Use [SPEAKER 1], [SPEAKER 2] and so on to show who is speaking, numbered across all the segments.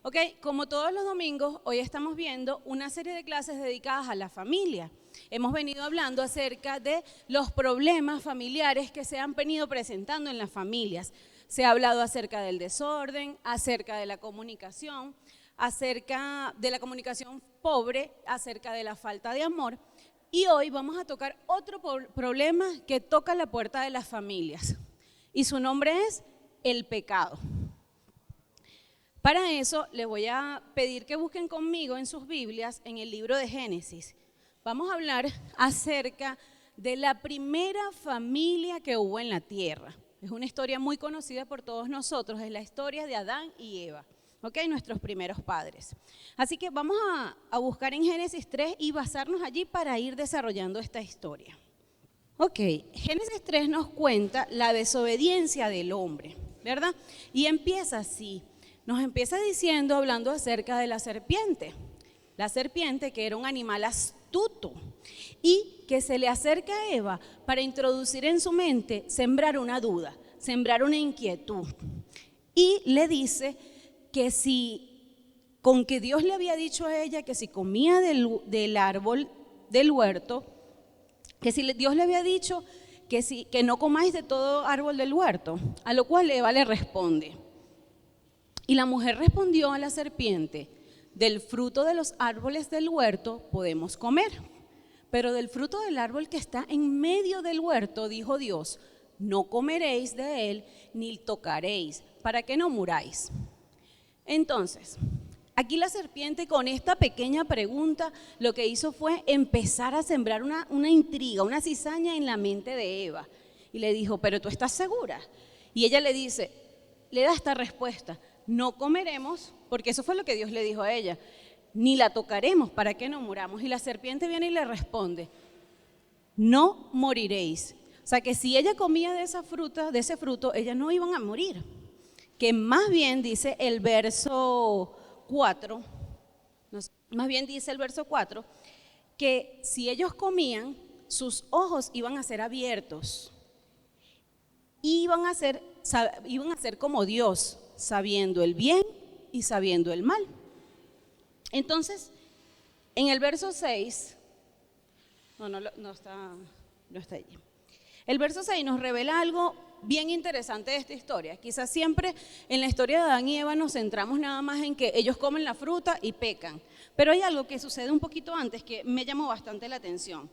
[SPEAKER 1] Ok, como todos los domingos, hoy estamos viendo una serie de clases dedicadas a la familia. Hemos venido hablando acerca de los problemas familiares que se han venido presentando en las familias. Se ha hablado acerca del desorden, acerca de la comunicación, acerca de la comunicación pobre, acerca de la falta de amor. Y hoy vamos a tocar otro problema que toca la puerta de las familias. Y su nombre es el pecado. Para eso les voy a pedir que busquen conmigo en sus Biblias en el libro de Génesis. Vamos a hablar acerca de la primera familia que hubo en la tierra. Es una historia muy conocida por todos nosotros, es la historia de Adán y Eva, ¿ok? Nuestros primeros padres. Así que vamos a buscar en Génesis 3 y basarnos allí para ir desarrollando esta historia. Ok, Génesis 3 nos cuenta la desobediencia del hombre, ¿verdad? Y empieza así. Nos empieza diciendo, hablando acerca de la serpiente que era un animal astuto y que se le acerca a Eva para introducir en su mente, sembrar una duda, sembrar una inquietud. Y le dice que con que Dios le había dicho a ella que si comía del árbol del huerto, que si Dios le había dicho que no comáis de todo árbol del huerto, a lo cual Eva le responde. Y la mujer respondió a la serpiente, del fruto de los árboles del huerto podemos comer, pero del fruto del árbol que está en medio del huerto, dijo Dios, no comeréis de él ni tocaréis, para que no muráis. Entonces, aquí la serpiente con esta pequeña pregunta lo que hizo fue empezar a sembrar una intriga, una cizaña en la mente de Eva. Y le dijo, ¿pero tú estás segura? Y ella le da esta respuesta. No comeremos, porque eso fue lo que Dios le dijo a ella, ni la tocaremos para que no muramos. Y la serpiente viene y le responde, no moriréis. O sea que si ella comía de esa fruta, de ese fruto, ellas no iban a morir. Que más bien dice el verso 4, que si ellos comían, sus ojos iban a ser abiertos. Iban a ser como Dios, sabiendo el bien y sabiendo el mal. Entonces, en el verso 6, no está allí. El verso 6 nos revela algo bien interesante de esta historia. Quizás siempre en la historia de Adán y Eva nos centramos nada más en que ellos comen la fruta y pecan. Pero hay algo que sucede un poquito antes que me llamó bastante la atención.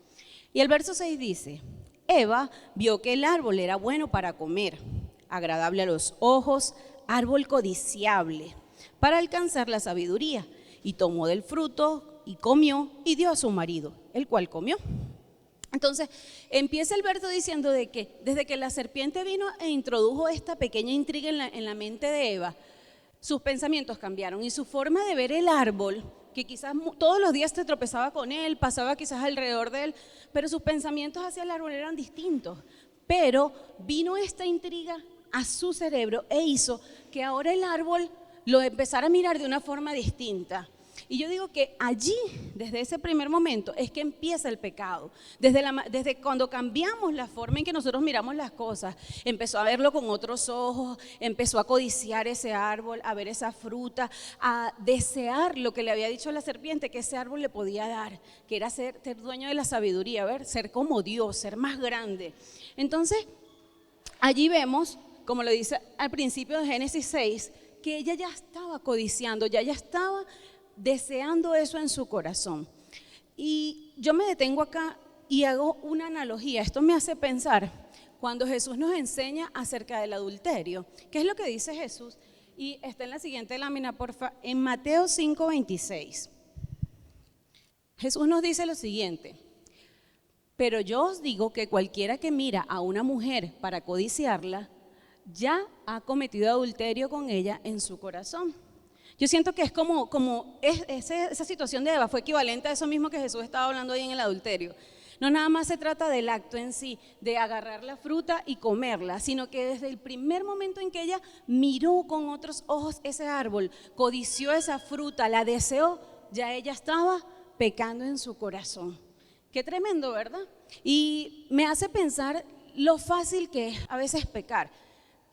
[SPEAKER 1] Y el verso 6 dice, Eva vio que el árbol era bueno para comer, agradable a los ojos, árbol codiciable para alcanzar la sabiduría, y tomó del fruto y comió y dio a su marido, el cual comió. Entonces empieza el verso diciendo de que desde que la serpiente vino e introdujo esta pequeña intriga en la mente de Eva, sus pensamientos cambiaron y su forma de ver el árbol, que quizás todos los días te tropezaba con él, pasaba quizás alrededor de él, pero sus pensamientos hacia el árbol eran distintos. Pero vino esta intriga a su cerebro e hizo que ahora el árbol lo empezara a mirar de una forma distinta. Y yo digo que allí, desde ese primer momento, es que empieza el pecado. Desde cuando cambiamos la forma en que nosotros miramos las cosas, empezó a verlo con otros ojos, empezó a codiciar ese árbol, a ver esa fruta, a desear lo que le había dicho la serpiente que ese árbol le podía dar, que era ser dueño de la sabiduría, ser como Dios, ser más grande. Entonces, allí vemos, como lo dice al principio de Génesis 6, que ella ya estaba codiciando, ya estaba deseando eso en su corazón. Y yo me detengo acá y hago una analogía. Esto me hace pensar cuando Jesús nos enseña acerca del adulterio. ¿Qué es lo que dice Jesús? Y está en la siguiente lámina, porfa, en Mateo 5:26. Jesús nos dice lo siguiente: pero yo os digo que cualquiera que mira a una mujer para codiciarla, ya ha cometido adulterio con ella en su corazón. Yo siento que es esa situación de Eva fue equivalente a eso mismo que Jesús estaba hablando ahí en el adulterio. No nada más se trata del acto en sí, de agarrar la fruta y comerla, sino que desde el primer momento en que ella miró con otros ojos ese árbol, codició esa fruta, la deseó, ya ella estaba pecando en su corazón. Qué tremendo, ¿verdad? Y me hace pensar lo fácil que es a veces pecar.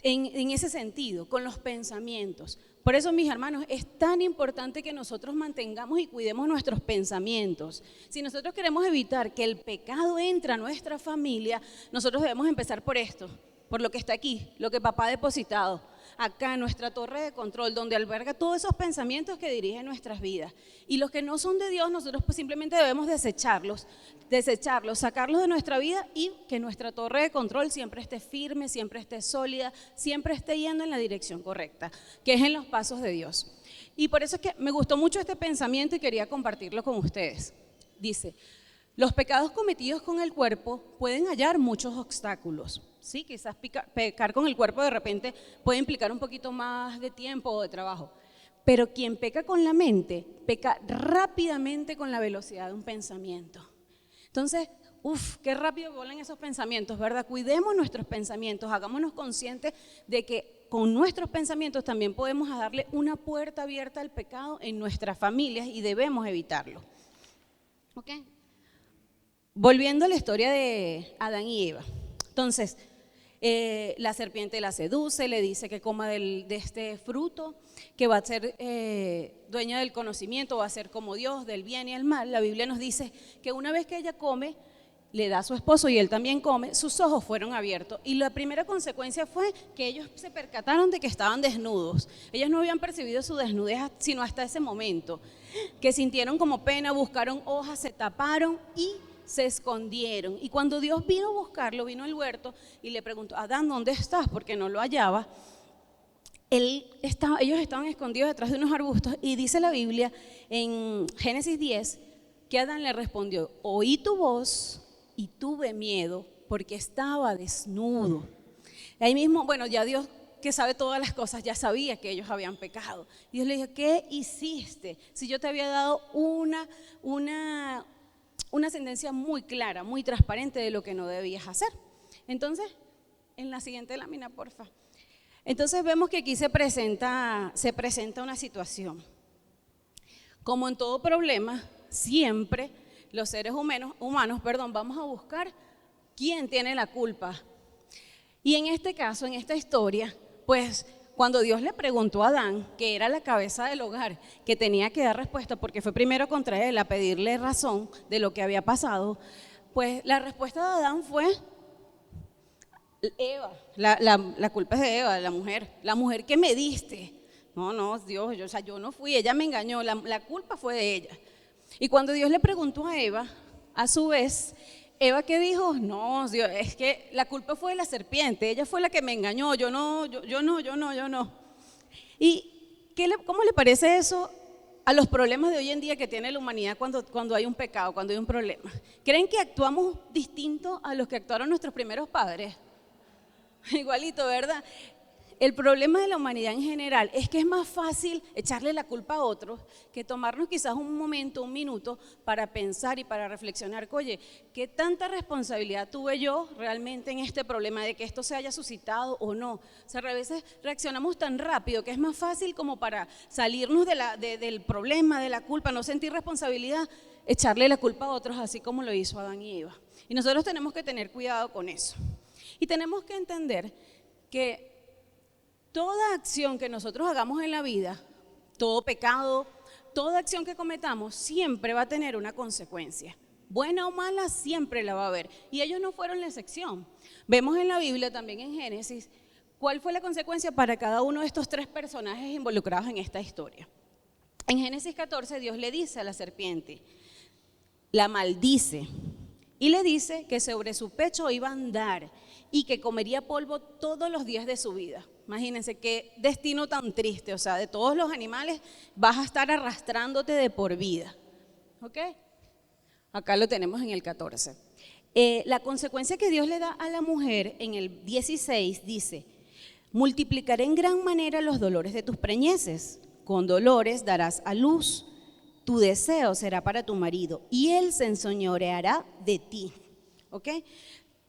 [SPEAKER 1] en ese sentido, con los pensamientos. Por eso, mis hermanos, es tan importante que nosotros mantengamos y cuidemos nuestros pensamientos. Si nosotros queremos evitar que el pecado entre a nuestra familia, nosotros debemos empezar por esto, por lo que está aquí, lo que papá ha depositado, acá en nuestra torre de control, donde alberga todos esos pensamientos que dirigen nuestras vidas. Y los que no son de Dios, nosotros pues simplemente debemos desecharlos, sacarlos de nuestra vida y que nuestra torre de control siempre esté firme, siempre esté sólida, siempre esté yendo en la dirección correcta, que es en los pasos de Dios. Y por eso es que me gustó mucho este pensamiento y quería compartirlo con ustedes. Dice, los pecados cometidos con el cuerpo pueden hallar muchos obstáculos. Sí, quizás pecar con el cuerpo de repente puede implicar un poquito más de tiempo o de trabajo, pero quien peca con la mente, peca rápidamente con la velocidad de un pensamiento. Entonces, qué rápido vuelan esos pensamientos, ¿verdad? Cuidemos nuestros pensamientos, hagámonos conscientes de que con nuestros pensamientos también podemos darle una puerta abierta al pecado en nuestras familias y debemos evitarlo. ¿Ok? Volviendo a la historia de Adán y Eva. Entonces, la serpiente la seduce, le dice que coma de este fruto, que va a ser dueña del conocimiento, va a ser como Dios, del bien y el mal. La Biblia nos dice que una vez que ella come, le da a su esposo y él también come, sus ojos fueron abiertos. Y la primera consecuencia fue que ellos se percataron de que estaban desnudos. Ellos no habían percibido su desnudez sino hasta ese momento, que sintieron como pena, buscaron hojas, se taparon y se escondieron. Y cuando Dios vino a buscarlo, vino al huerto y le preguntó, Adán, ¿dónde estás? Porque no lo hallaba. Ellos estaban escondidos detrás de unos arbustos y dice la Biblia en Génesis 10 que Adán le respondió, oí tu voz y tuve miedo porque estaba desnudo. Y ahí mismo, bueno, ya Dios que sabe todas las cosas, ya sabía que ellos habían pecado. Y Dios le dijo, ¿qué hiciste? Si yo te había dado una sentencia muy clara, muy transparente de lo que no debías hacer. Entonces, en la siguiente lámina, porfa. Entonces vemos que aquí se presenta una situación. Como en todo problema, siempre los seres humanos, vamos a buscar quién tiene la culpa. Y en este caso, en esta historia, pues cuando Dios le preguntó a Adán, que era la cabeza del hogar, que tenía que dar respuesta porque fue primero contra él a pedirle razón de lo que había pasado, pues la respuesta de Adán fue Eva, la culpa es de Eva, la mujer que me diste. No, Dios, yo no fui, ella me engañó, la culpa fue de ella. Y cuando Dios le preguntó a Eva, a su vez, Eva, ¿qué dijo? No, Dios, es que la culpa fue de la serpiente, ella fue la que me engañó, yo no. ¿Y cómo le parece eso a los problemas de hoy en día que tiene la humanidad cuando hay un pecado, cuando hay un problema? ¿Creen que actuamos distinto a los que actuaron nuestros primeros padres? Igualito, ¿verdad? El problema de la humanidad en general es que es más fácil echarle la culpa a otros que tomarnos quizás un momento, un minuto para pensar y para reflexionar, oye, ¿qué tanta responsabilidad tuve yo realmente en este problema de que esto se haya suscitado o no? O sea, a veces reaccionamos tan rápido que es más fácil como para salirnos del problema, de la culpa, no sentir responsabilidad, echarle la culpa a otros, así como lo hizo Adán y Eva. Y nosotros tenemos que tener cuidado con eso. Y tenemos que entender que toda acción que nosotros hagamos en la vida, todo pecado, toda acción que cometamos, siempre va a tener una consecuencia. Buena o mala, siempre la va a haber. Y ellos no fueron la excepción. Vemos en la Biblia, también en Génesis, cuál fue la consecuencia para cada uno de estos tres personajes involucrados en esta historia. En Génesis 14, Dios le dice a la serpiente, la maldice, y le dice que sobre su pecho iba a andar y que comería polvo todos los días de su vida. Imagínense qué destino tan triste, o sea, de todos los animales vas a estar arrastrándote de por vida. ¿Ok? Acá lo tenemos en el 14. La consecuencia que Dios le da a la mujer en el 16 dice, multiplicaré en gran manera los dolores de tus preñeces, con dolores darás a luz, tu deseo será para tu marido y él se enseñoreará de ti. ¿Ok?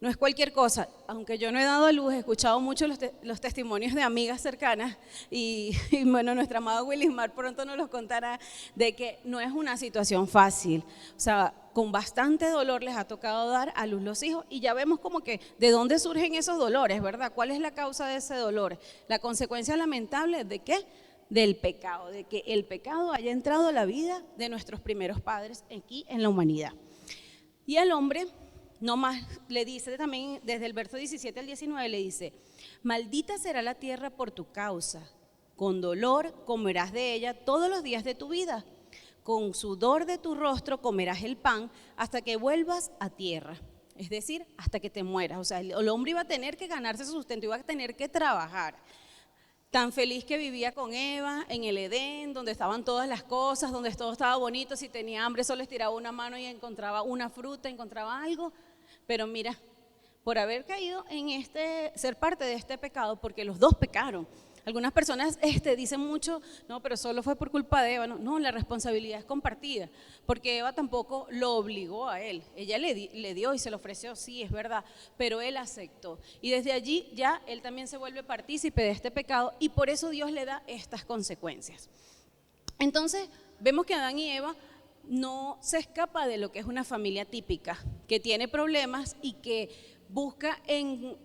[SPEAKER 1] No es cualquier cosa, aunque yo no he dado a luz, he escuchado mucho los testimonios de amigas cercanas y bueno, nuestra amada Willismar pronto nos los contará de que no es una situación fácil. O sea, con bastante dolor les ha tocado dar a luz los hijos y ya vemos como que de dónde surgen esos dolores, ¿verdad? ¿Cuál es la causa de ese dolor? La consecuencia lamentable de ¿qué? Del pecado, de que el pecado haya entrado a la vida de nuestros primeros padres aquí en la humanidad. Y al hombre, no más, le dice también desde el verso 17 al 19, le dice: maldita será la tierra por tu causa, con dolor comerás de ella todos los días de tu vida. Con sudor de tu rostro comerás el pan hasta que vuelvas a tierra, es decir, hasta que te mueras. O sea, el hombre iba a tener que ganarse su sustento, iba a tener que trabajar. Tan feliz que vivía con Eva en el Edén, donde estaban todas las cosas, donde todo estaba bonito. Si tenía hambre solo estiraba una mano y encontraba una fruta, encontraba algo. Pero mira, por haber caído en ser parte de este pecado, porque los dos pecaron. Algunas personas dicen mucho, no, pero solo fue por culpa de Eva. No, la responsabilidad es compartida, porque Eva tampoco lo obligó a él. Ella le dio y se lo ofreció, sí, es verdad, pero él aceptó. Y desde allí ya él también se vuelve partícipe de este pecado y por eso Dios le da estas consecuencias. Entonces, vemos que Adán y Eva no se escapa de lo que es una familia típica, que tiene problemas y que busca en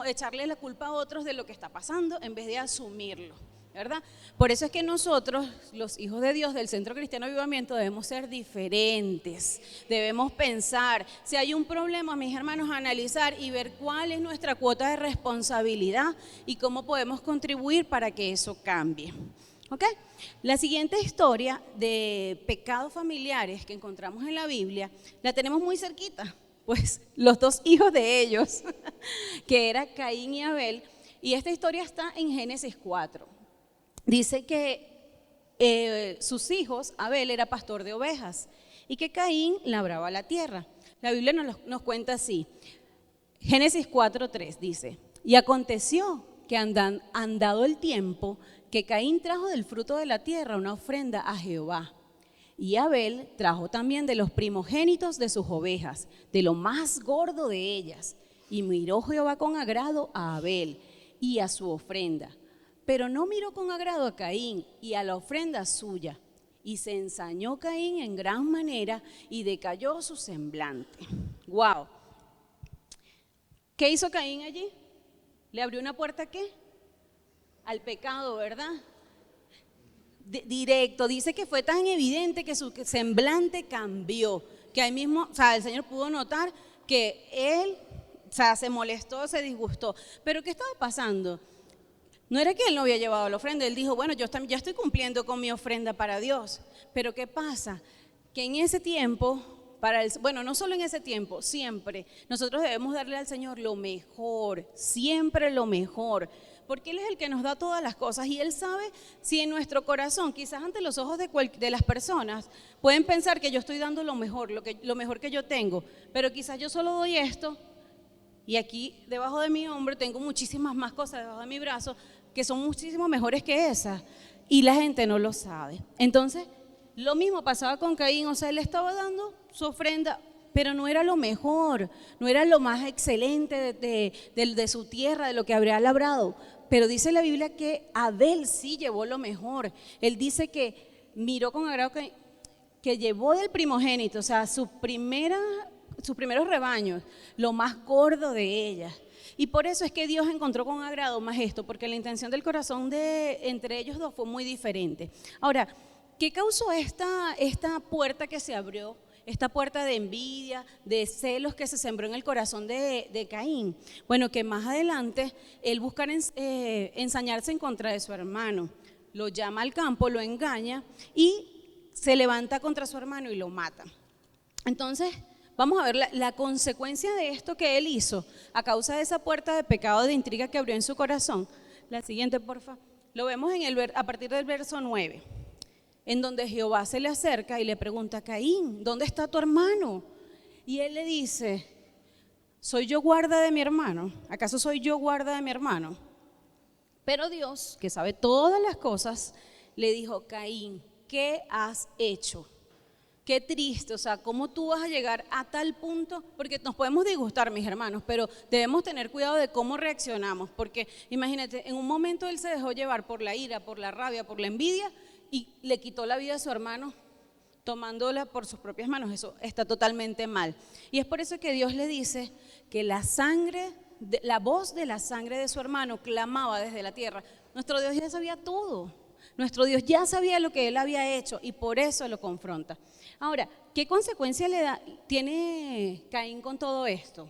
[SPEAKER 1] echarle la culpa a otros de lo que está pasando en vez de asumirlo, ¿verdad? Por eso es que nosotros, los hijos de Dios del Centro Cristiano Avivamiento, debemos ser diferentes, debemos pensar, si hay un problema, mis hermanos, analizar y ver cuál es nuestra cuota de responsabilidad y cómo podemos contribuir para que eso cambie. ¿Ok? La siguiente historia de pecados familiares que encontramos en la Biblia la tenemos muy cerquita, pues los dos hijos de ellos, que era Caín y Abel, y esta historia está en Génesis 4. Dice que sus hijos, Abel era pastor de ovejas y que Caín labraba la tierra. La Biblia nos cuenta así, Génesis 4:3 dice: y aconteció que andado el tiempo, que Caín trajo del fruto de la tierra una ofrenda a Jehová. Y Abel trajo también de los primogénitos de sus ovejas, de lo más gordo de ellas. Y miró Jehová con agrado a Abel y a su ofrenda, pero no miró con agrado a Caín y a la ofrenda suya. Y se ensañó Caín en gran manera y decayó su semblante. ¡Wow! ¿Qué hizo Caín allí? ¿Le abrió una puerta a qué? Al pecado, ¿verdad? Directo, dice que fue tan evidente que su semblante cambió, que ahí mismo, o sea, el Señor pudo notar que él, o sea, se molestó, se disgustó. Pero ¿qué estaba pasando? No era que él no había llevado la ofrenda, él dijo, bueno, yo ya estoy cumpliendo con mi ofrenda para Dios. Pero ¿qué pasa? Que en ese tiempo, bueno, no solo en ese tiempo, siempre, nosotros debemos darle al Señor lo mejor, siempre lo mejor. Porque Él es el que nos da todas las cosas y Él sabe si en nuestro corazón, quizás ante los ojos de las personas, pueden pensar que yo estoy dando lo mejor, lo mejor que yo tengo, pero quizás yo solo doy esto y aquí debajo de mi hombro tengo muchísimas más cosas debajo de mi brazo que son muchísimo mejores que esas y la gente no lo sabe. Entonces, lo mismo pasaba con Caín, o sea, él estaba dando su ofrenda, pero no era lo mejor, no era lo más excelente de su tierra, de lo que habría labrado. Pero dice la Biblia que Abel sí llevó lo mejor. Él dice que miró con agrado que llevó del primogénito, o sea, sus primeros rebaños, lo más gordo de ellas. Y por eso es que Dios encontró con agrado más esto, porque la intención del corazón entre ellos dos fue muy diferente. Ahora, ¿qué causó esta puerta que se abrió? Esta puerta de envidia, de celos que se sembró en el corazón de Caín. Bueno, que más adelante él busca ensañarse en contra de su hermano. Lo llama al campo, lo engaña y se levanta contra su hermano y lo mata. Entonces, vamos a ver la consecuencia de esto que él hizo a causa de esa puerta de pecado, de intriga que abrió en su corazón. La siguiente, porfa. Lo vemos a partir del verso 9. En donde Jehová se le acerca y le pregunta, Caín, ¿dónde está tu hermano? Y él le dice, ¿soy yo guarda de mi hermano? ¿Acaso soy yo guarda de mi hermano? Pero Dios, que sabe todas las cosas, le dijo, Caín, ¿qué has hecho? Qué triste, o sea, ¿cómo tú vas a llegar a tal punto? Porque nos podemos disgustar, mis hermanos, pero debemos tener cuidado de cómo reaccionamos, porque imagínate, en un momento él se dejó llevar por la ira, por la rabia, por la envidia, y le quitó la vida a su hermano tomándola por sus propias manos. Eso está totalmente mal. Y es por eso que Dios le dice que la voz de la sangre de su hermano clamaba desde la tierra. Nuestro Dios ya sabía todo. Nuestro Dios ya sabía lo que él había hecho y por eso lo confronta. Ahora, ¿qué consecuencia tiene Caín con todo esto?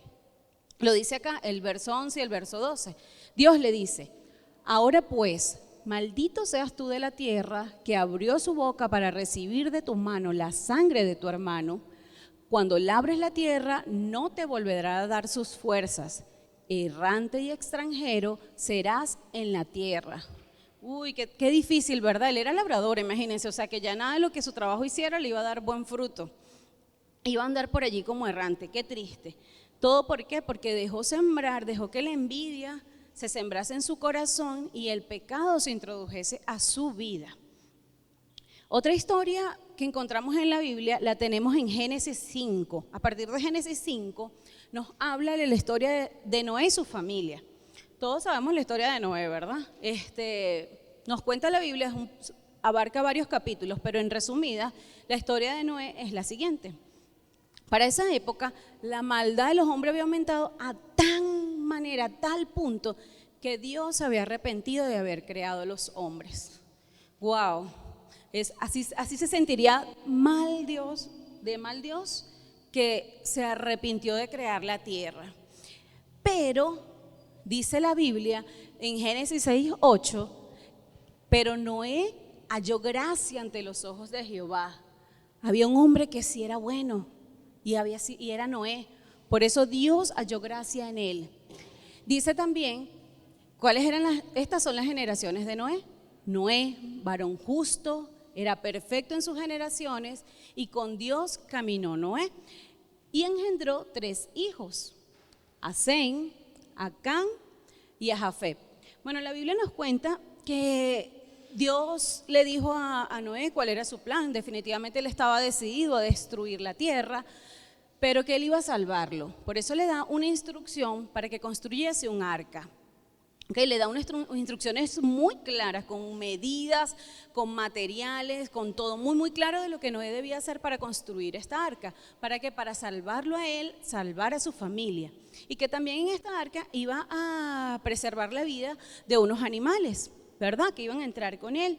[SPEAKER 1] Lo dice acá el verso 11 y el verso 12. Dios le dice: ahora pues, maldito seas tú de la tierra, que abrió su boca para recibir de tu mano la sangre de tu hermano. Cuando labres la tierra, no te volverá a dar sus fuerzas. Errante y extranjero serás en la tierra. Uy, qué difícil, ¿verdad? Él era labrador, imagínense, o sea que ya nada de lo que su trabajo hiciera le iba a dar buen fruto. Iba a andar por allí como errante, qué triste. ¿Todo por qué? Porque dejó sembrar, dejó que la envidia se sembrase en su corazón y el pecado se introdujese a su vida. Otra historia que encontramos en la Biblia la tenemos en Génesis 5. A partir de Génesis 5 nos habla de la historia de Noé y su familia. Todos sabemos la historia de Noé, ¿verdad? Nos cuenta la Biblia, abarca varios capítulos, pero en resumida, la historia de Noé es la siguiente. Para esa época, la maldad de los hombres había aumentado a tal punto, que Dios se había arrepentido de haber creado los hombres. ¡Wow! Así se sentiría mal Dios, que se arrepintió de crear la tierra. Pero dice la Biblia en Génesis 6:8, pero Noé halló gracia ante los ojos de Jehová. Había un hombre que sí era bueno y era Noé. Por eso Dios halló gracia en él. Dice también, estas son las generaciones de Noé. Noé, varón justo, era perfecto en sus generaciones y con Dios caminó Noé. Y engendró 3 hijos, a Sem, a Cam y a Jafet. Bueno, la Biblia nos cuenta que Dios le dijo a Noé cuál era su plan. Definitivamente él estaba decidido a destruir la tierra, pero que él iba a salvarlo. Por eso le da una instrucción para que construyese un arca. Le da unas instrucciones muy claras, con medidas, con materiales, con todo muy, muy claro de lo que Noé debía hacer para construir esta arca. ¿Para qué? Para salvarlo a él, salvar a su familia. Y que también en esta arca iba a preservar la vida de unos animales, ¿verdad? Que iban a entrar con él.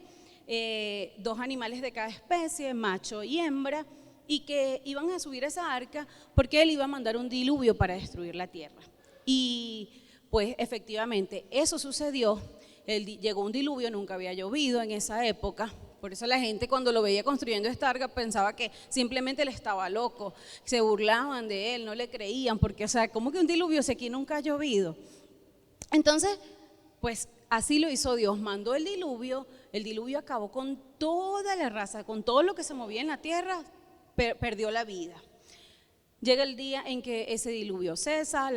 [SPEAKER 1] 2 animales de cada especie, macho y hembra, y que iban a subir a esa arca porque él iba a mandar un diluvio para destruir la tierra. Y pues efectivamente eso sucedió. Llegó un diluvio, nunca había llovido en esa época. Por eso la gente cuando lo veía construyendo esta arca pensaba que simplemente él estaba loco, se burlaban de él, no le creían, porque o sea, ¿cómo que un diluvio si aquí nunca ha llovido? Entonces, pues así lo hizo Dios, mandó el diluvio acabó con toda la raza, con todo lo que se movía en la tierra, perdió la vida. Llega el día en que ese diluvio cesa,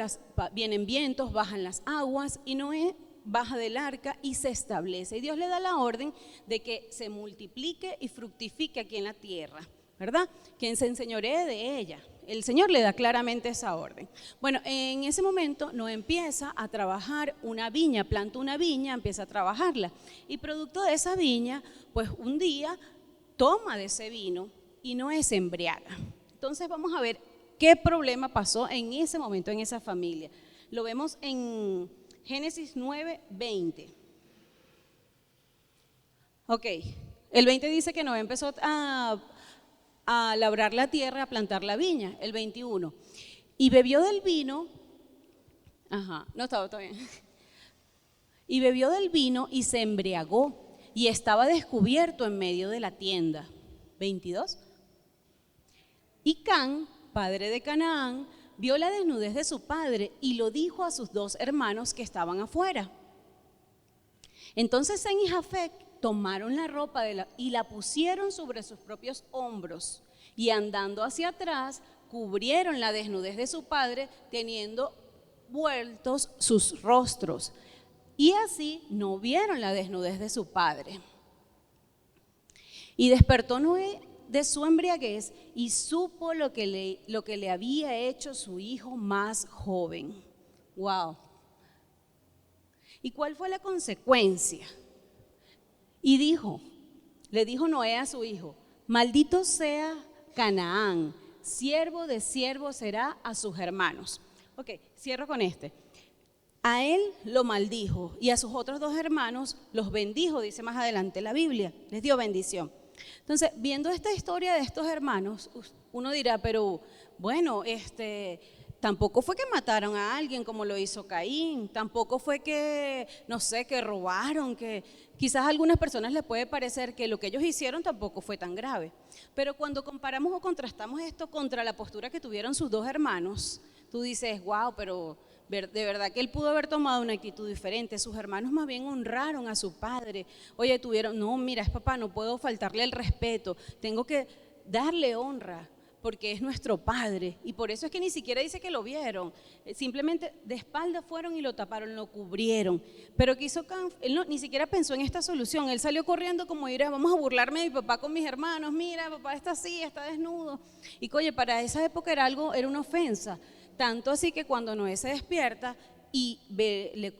[SPEAKER 1] vienen vientos, bajan las aguas y Noé baja del arca y se establece. Y Dios le da la orden de que se multiplique y fructifique aquí en la tierra, ¿verdad? Que se enseñoree de ella. El Señor le da claramente esa orden. Bueno, en ese momento Noé empieza a trabajar una viña, planta una viña, empieza a trabajarla. Y producto de esa viña, pues un día toma de ese vino y Noé se embriaga. Entonces vamos a ver qué problema pasó en ese momento en esa familia. Lo vemos en Génesis 9:20. Ok, el 20 dice que Noé empezó a labrar la tierra, a plantar la viña. El 21. Y bebió del vino, no estaba bien. Y bebió del vino y se embriagó y estaba descubierto en medio de la tienda. 22. Y Cam, padre de Canaán, vio la desnudez de su padre y lo dijo a sus 2 hermanos que estaban afuera. Entonces Sem y Jafet tomaron la ropa y la pusieron sobre sus propios hombros y andando hacia atrás cubrieron la desnudez de su padre, teniendo vueltos sus rostros, y así no vieron la desnudez de su padre. Y despertó Noé de su embriaguez y supo lo que le había hecho su hijo más joven. Wow. ¿Y cuál fue la consecuencia? Y le dijo Noé a su hijo: maldito sea Canaán, siervo de siervo será a sus hermanos. Ok, cierro con este. A él lo maldijo y a sus otros 2 hermanos los bendijo, dice más adelante la Biblia, les dio bendición. Entonces, viendo esta historia de estos hermanos, uno dirá, pero bueno, tampoco fue que mataron a alguien como lo hizo Caín, tampoco fue que, no sé, que robaron, que quizás a algunas personas les puede parecer que lo que ellos hicieron tampoco fue tan grave. Pero cuando comparamos o contrastamos esto contra la postura que tuvieron sus 2 hermanos, tú dices, wow, pero de verdad que él pudo haber tomado una actitud diferente. Sus hermanos más bien honraron a su padre. Oye, no, mira, es papá, no puedo faltarle el respeto, tengo que darle honra, porque es nuestro padre. Y por eso es que ni siquiera dice que lo vieron, simplemente de espaldas fueron y lo taparon, lo cubrieron. Pero él ni siquiera pensó en esta solución, él salió corriendo como dirá, vamos a burlarme de mi papá con mis hermanos, mira, papá está así, está desnudo. Y oye, para esa época era una ofensa. Tanto así que cuando Noé se despierta y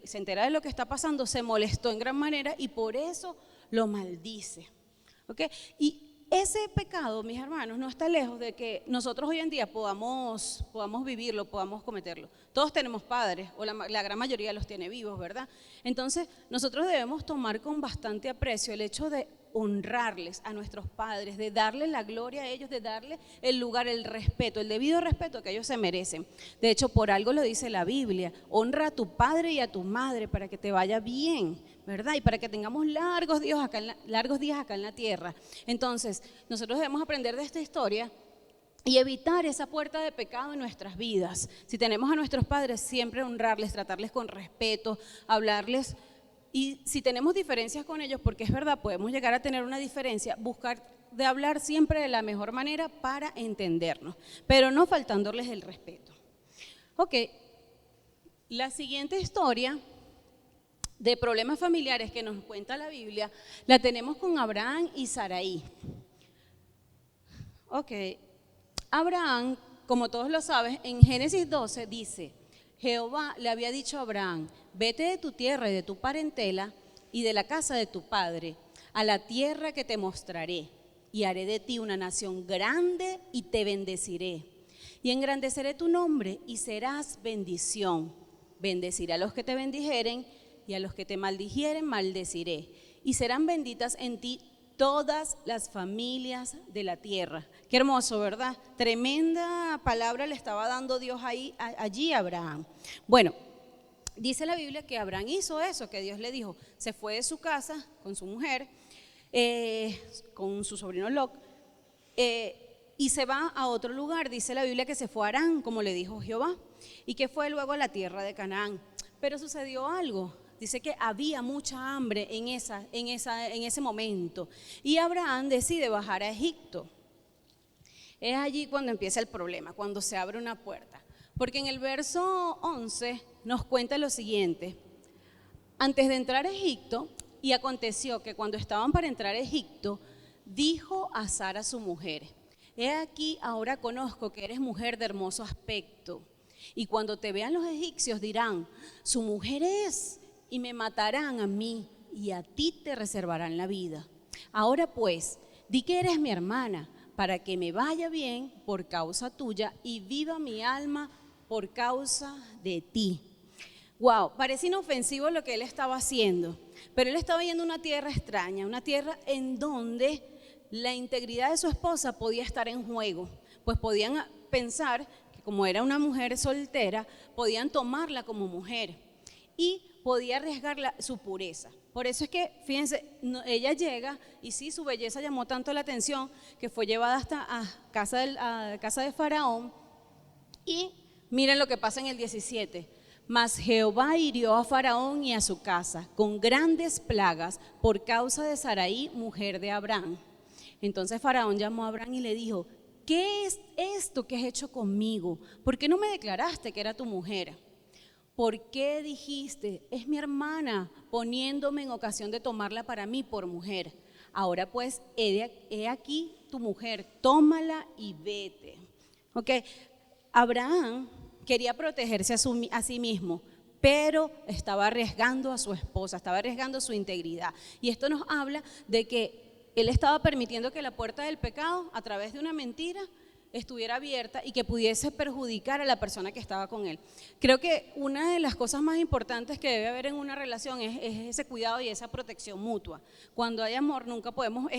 [SPEAKER 1] se entera de lo que está pasando, se molestó en gran manera y por eso lo maldice. ¿Okay? Y ese pecado, mis hermanos, no está lejos de que nosotros hoy en día podamos vivirlo, podamos cometerlo. Todos tenemos padres, o la gran mayoría los tiene vivos, ¿verdad? Entonces, nosotros debemos tomar con bastante aprecio el hecho de honrarles a nuestros padres, de darles la gloria a ellos, de darles el lugar, el respeto, el debido respeto que ellos se merecen. De hecho, por algo lo dice la Biblia, honra a tu padre y a tu madre para que te vaya bien, ¿verdad? Y para que tengamos largos días acá en la tierra. Entonces, nosotros debemos aprender de esta historia y evitar esa puerta de pecado en nuestras vidas. Si tenemos a nuestros padres, siempre honrarles, tratarles con respeto, hablarles. Y si tenemos diferencias con ellos, porque es verdad, podemos llegar a tener una diferencia, buscar de hablar siempre de la mejor manera para entendernos, pero no faltándoles el respeto. Ok, la siguiente historia de problemas familiares que nos cuenta la Biblia, la tenemos con Abraham y Sarai. Ok, Abraham, como todos lo saben, en Génesis 12 dice, Jehová le había dicho a Abraham, vete de tu tierra y de tu parentela y de la casa de tu padre, a la tierra que te mostraré, y haré de ti una nación grande y te bendeciré. Y engrandeceré tu nombre y serás bendición. Bendeciré a los que te bendijeren y a los que te maldijeren maldeciré. Y serán benditas en ti todas las familias de la tierra. Qué hermoso, ¿verdad? Tremenda palabra le estaba dando Dios allí a Abraham. Bueno, dice la Biblia que Abraham hizo eso, que Dios le dijo, se fue de su casa con su mujer, con su sobrino Lot, y se va a otro lugar. Dice la Biblia que se fue a Harán, como le dijo Jehová, y que fue luego a la tierra de Canaán. Pero sucedió algo. Dice que había mucha hambre en ese momento y Abraham decide bajar a Egipto. Es allí cuando empieza el problema, cuando se abre una puerta. Porque en el verso 11 nos cuenta lo siguiente. Antes de entrar a Egipto, y aconteció que cuando estaban para entrar a Egipto, dijo a Sara su mujer, he aquí ahora conozco que eres mujer de hermoso aspecto. Y cuando te vean los egipcios dirán, su mujer es, y me matarán a mí, y a ti te reservarán la vida. Ahora pues, di que eres mi hermana, para que me vaya bien por causa tuya, y viva mi alma por causa de ti. Wow, parece inofensivo lo que él estaba haciendo, pero él estaba yendo a una tierra extraña, una tierra en donde la integridad de su esposa podía estar en juego, pues podían pensar que como era una mujer soltera, podían tomarla como mujer y podía arriesgar su pureza. Por eso es que, fíjense, ella llega y sí, su belleza llamó tanto la atención que fue llevada hasta a casa de Faraón. Y miren lo que pasa en el 17. Mas Jehová hirió a Faraón y a su casa con grandes plagas por causa de Sarai, mujer de Abraham. Entonces Faraón llamó a Abraham y le dijo, ¿qué es esto que has hecho conmigo? ¿Por qué no me declaraste que era tu mujer? ¿Por qué dijiste, es mi hermana, poniéndome en ocasión de tomarla para mí por mujer? Ahora pues, he aquí tu mujer, tómala y vete. Ok, Abraham quería protegerse a sí mismo, pero estaba arriesgando a su esposa, estaba arriesgando su integridad. Y esto nos habla de que él estaba permitiendo que la puerta del pecado, a través de una mentira, estuviera abierta y que pudiese perjudicar a la persona que estaba con él. Creo que una de las cosas más importantes que debe haber en una relación es ese cuidado y esa protección mutua. Cuando hay amor nunca podemos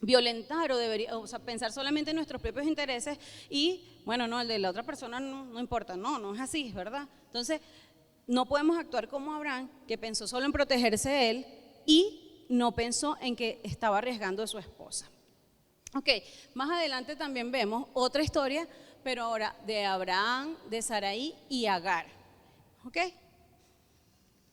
[SPEAKER 1] violentar o sea, pensar solamente en nuestros propios intereses y, bueno, no, el de la otra persona no importa. No es así, ¿verdad? Entonces, no podemos actuar como Abraham, que pensó solo en protegerse él y no pensó en que estaba arriesgando a su esposa. Ok, más adelante también vemos otra historia, pero ahora de Abraham, de Sarai y Agar. Ok,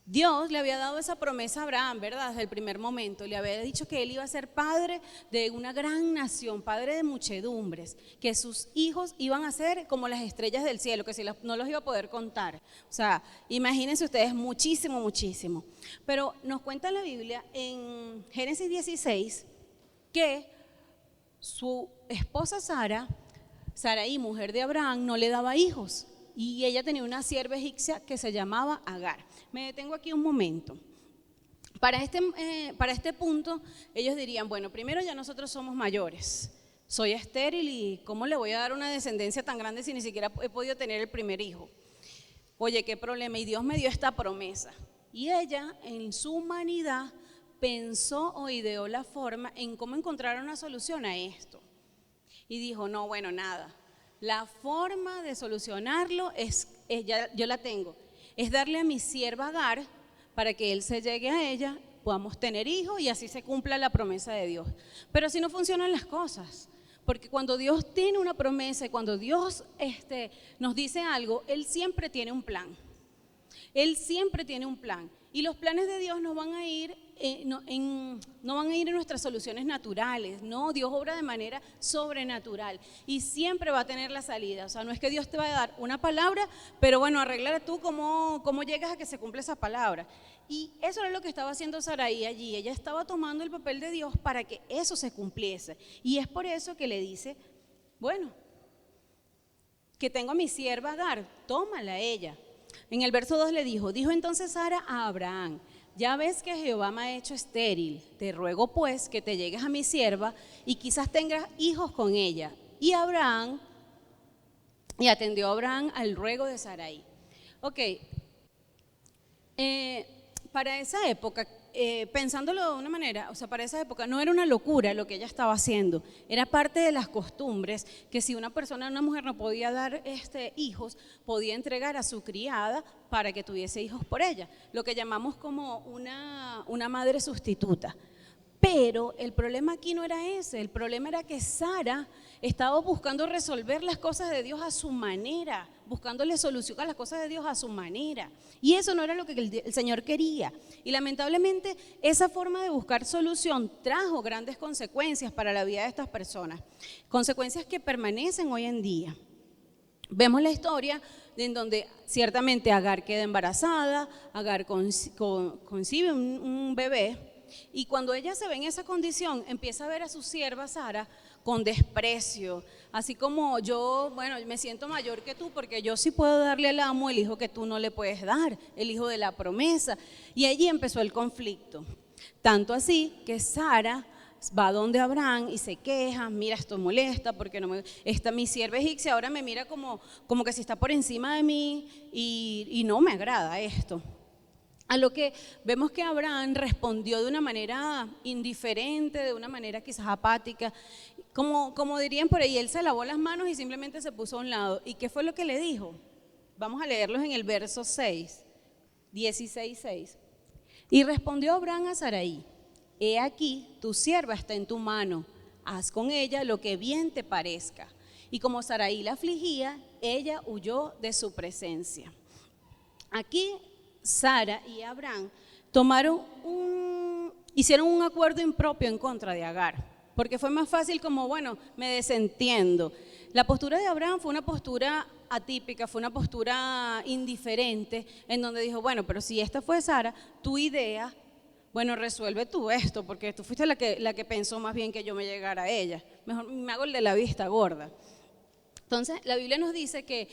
[SPEAKER 1] Dios le había dado esa promesa a Abraham, ¿verdad? Desde el primer momento, le había dicho que él iba a ser padre de una gran nación, padre de muchedumbres, que sus hijos iban a ser como las estrellas del cielo, que no los iba a poder contar. O sea, imagínense ustedes, muchísimo, muchísimo. Pero nos cuenta la Biblia en Génesis 16 que su esposa Sarai, mujer de Abraham, no le daba hijos y ella tenía una sierva egipcia que se llamaba Agar. Me detengo aquí un momento. Para este punto, ellos dirían, bueno, primero ya nosotros somos mayores, soy estéril y ¿cómo le voy a dar una descendencia tan grande si ni siquiera he podido tener el primer hijo? Oye, qué problema, y Dios me dio esta promesa. Y ella, en su humanidad, pensó o ideó la forma en cómo encontrar una solución a esto. Y dijo, no, bueno, nada. La forma de solucionarlo yo la tengo. Es darle a mi sierva Agar para que él se llegue a ella, podamos tener hijos y así se cumpla la promesa de Dios. Pero así no funcionan las cosas. Porque cuando Dios tiene una promesa y cuando Dios nos dice algo, Él siempre tiene un plan. Él siempre tiene un plan. Y los planes de Dios no van a ir en nuestras soluciones naturales, no, Dios obra de manera sobrenatural y siempre va a tener la salida. O sea, no es que Dios te va a dar una palabra, pero bueno, arreglar tú cómo llegas a que se cumpla esa palabra. Y eso era lo que estaba haciendo Sarai allí, ella estaba tomando el papel de Dios para que eso se cumpliese. Y es por eso que le dice, bueno, que tengo a mi sierva Agar, tómala ella. En el verso 2 le dijo entonces Sara a Abraham, ya ves que Jehová me ha hecho estéril, te ruego pues que te llegues a mi sierva y quizás tengas hijos con ella. Y atendió Abraham al ruego de Sarai. Ok, para esa época, pensándolo de una manera, o sea, para esa época no era una locura lo que ella estaba haciendo, era parte de las costumbres que si una mujer no podía dar hijos, podía entregar a su criada para que tuviese hijos por ella, lo que llamamos como una madre sustituta. Pero el problema aquí no era ese, el problema era que Sara estaba buscando resolver las cosas de Dios a su manera, buscándole solución a las cosas de Dios a su manera. Y eso no era lo que el Señor quería. Y lamentablemente esa forma de buscar solución trajo grandes consecuencias para la vida de estas personas, consecuencias que permanecen hoy en día. Vemos la historia en donde ciertamente Agar queda embarazada, Agar concibe un bebé. Y cuando ella se ve en esa condición, empieza a ver a su sierva Sara con desprecio, así como yo, bueno, me siento mayor que tú porque yo sí puedo darle al amo el hijo que tú no le puedes dar, el hijo de la promesa. Y allí empezó el conflicto, tanto así que Sara va donde Abraham y se queja, mira, esto molesta porque mi sierva egipcia ahora me mira como que si está por encima de mí y no me agrada esto. A lo que vemos que Abraham respondió de una manera indiferente, de una manera quizás apática, como dirían por ahí, él se lavó las manos y simplemente se puso a un lado. ¿Y qué fue lo que le dijo? Vamos a leerlos en el verso 6, 16:6. Y respondió Abraham a Sarai, he aquí, tu sierva está en tu mano, haz con ella lo que bien te parezca. Y como Sarai la afligía, ella huyó de su presencia. Aquí Sara y Abraham hicieron un acuerdo impropio en contra de Agar, porque fue más fácil como, bueno, me desentiendo. La postura de Abraham fue una postura atípica, fue una postura indiferente, en donde dijo, bueno, pero si esta fue Sara, tu idea, bueno, resuelve tú esto, porque tú fuiste la que pensó más bien que yo me llegara a ella. Mejor me hago el de la vista gorda. Entonces, la Biblia nos dice que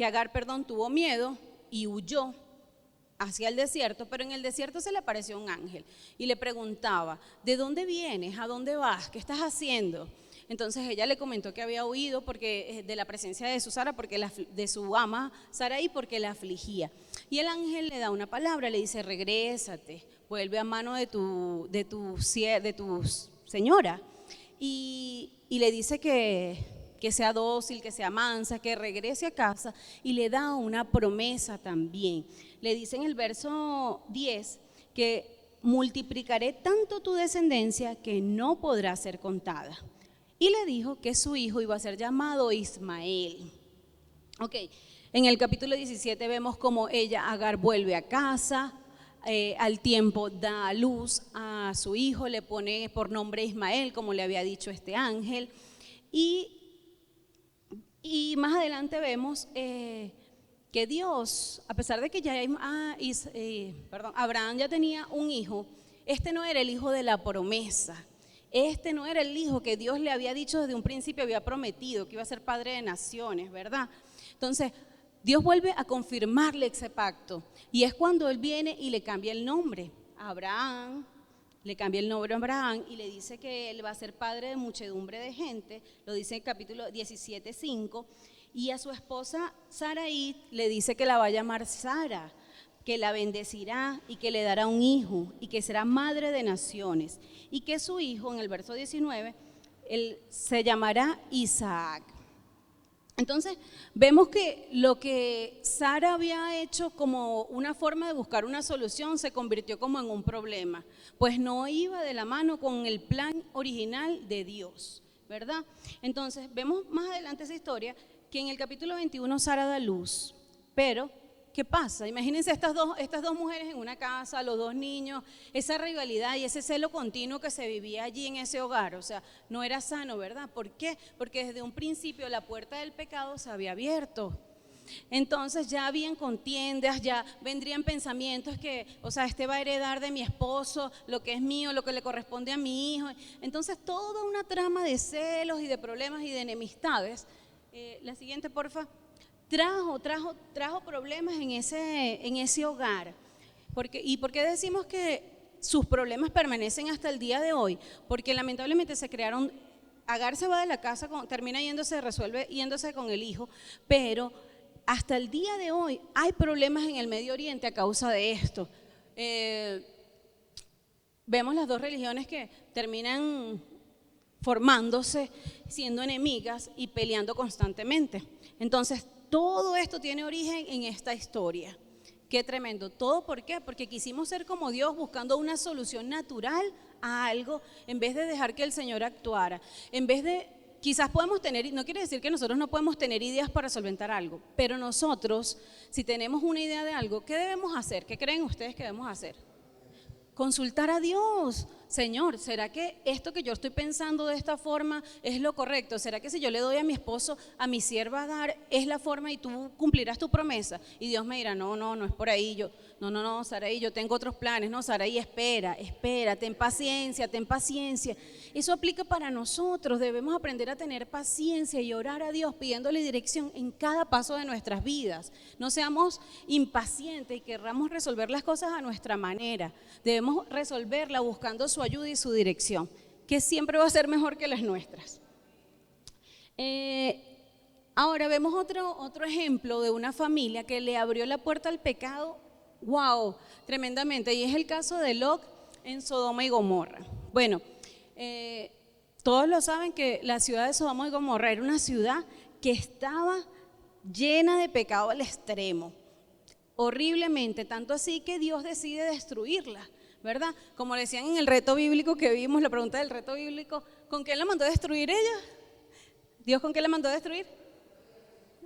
[SPEAKER 1] Agar tuvo miedo y huyó hacia el desierto, pero en el desierto se le apareció un ángel y le preguntaba, ¿de dónde vienes? ¿A dónde vas? ¿Qué estás haciendo? Entonces ella le comentó que había huido porque, de la presencia de su Sara, de su ama Sarai, porque la afligía. Y el ángel le da una palabra, le dice, regrésate, vuelve a mano de tu señora. Y le dice que sea dócil, que sea mansa, que regrese a casa, y le da una promesa también. Le dice en el verso 10 que multiplicaré tanto tu descendencia que no podrá ser contada. Y le dijo que su hijo iba a ser llamado Ismael. Ok, en el capítulo 17 vemos cómo ella, Agar, vuelve a casa, al tiempo da a luz a su hijo, le pone por nombre Ismael, como le había dicho este ángel, y más adelante vemos que Dios, a pesar de que ya Abraham ya tenía un hijo, este no era el hijo de la promesa, este no era el hijo que Dios le había dicho desde un principio, había prometido que iba a ser padre de naciones, ¿verdad? Entonces, Dios vuelve a confirmarle ese pacto, y es cuando él viene y le cambia el nombre a Abraham. Le cambia el nombre a Abraham y le dice que él va a ser padre de muchedumbre de gente, lo dice en el capítulo 17:5, y a su esposa Sarai le dice que la va a llamar Sara, que la bendecirá y que le dará un hijo y que será madre de naciones, y que su hijo, en el verso 19, él se llamará Isaac. Entonces vemos que lo que Sara había hecho como una forma de buscar una solución se convirtió como en un problema, pues no iba de la mano con el plan original de Dios, ¿verdad? Entonces vemos más adelante esa historia, que en el capítulo 21 Sara da luz, pero ¿qué pasa? Imagínense estas dos mujeres en una casa, los dos niños, esa rivalidad y ese celo continuo que se vivía allí en ese hogar. O sea, no era sano, ¿verdad? ¿Por qué? Porque desde un principio la puerta del pecado se había abierto. Entonces ya habían contiendas, ya vendrían pensamientos que, o sea, este va a heredar de mi esposo lo que es mío, lo que le corresponde a mi hijo. Entonces toda una trama de celos y de problemas y de enemistades. La siguiente, porfa. Trajo problemas en ese hogar. ¿Y por qué decimos que sus problemas permanecen hasta el día de hoy? Porque lamentablemente se crearon, Agar se va de la casa, termina yéndose con el hijo, pero hasta el día de hoy hay problemas en el Medio Oriente a causa de esto. Vemos las dos religiones que terminan formándose, siendo enemigas y peleando constantemente. Entonces, todo esto tiene origen en esta historia. Qué tremendo. ¿Todo por qué? Porque quisimos ser como Dios, buscando una solución natural a algo, en vez de dejar que el Señor actuara. Quizás podemos tener, no quiere decir que nosotros no podemos tener ideas para solventar algo, pero nosotros, si tenemos una idea de algo, ¿qué debemos hacer? ¿Qué creen ustedes que debemos hacer? Consultar a Dios. Señor, ¿será que esto que yo estoy pensando de esta forma es lo correcto? ¿Será que si yo le doy a mi esposo, a mi sierva Agar, es la forma y tú cumplirás tu promesa? Y Dios me dirá, no es por ahí. No, Sarai, yo tengo otros planes. No, Sarai, espera, ten paciencia. Eso aplica para nosotros. Debemos aprender a tener paciencia y orar a Dios pidiéndole dirección en cada paso de nuestras vidas. No seamos impacientes y querramos resolver las cosas a nuestra manera. Debemos resolverla buscando su ayuda y su dirección, que siempre va a ser mejor que las nuestras. Ahora vemos otro ejemplo de una familia que le abrió la puerta al pecado, wow, tremendamente, y es el caso de Lot en Sodoma y Gomorra. Bueno, todos lo saben que la ciudad de Sodoma y Gomorra era una ciudad que estaba llena de pecado al extremo, horriblemente, tanto así que Dios decide destruirla, ¿verdad? Como decían en el reto bíblico que vimos, la pregunta del reto bíblico, ¿con qué la mandó a destruir ella? ¿Dios con qué la mandó a destruir?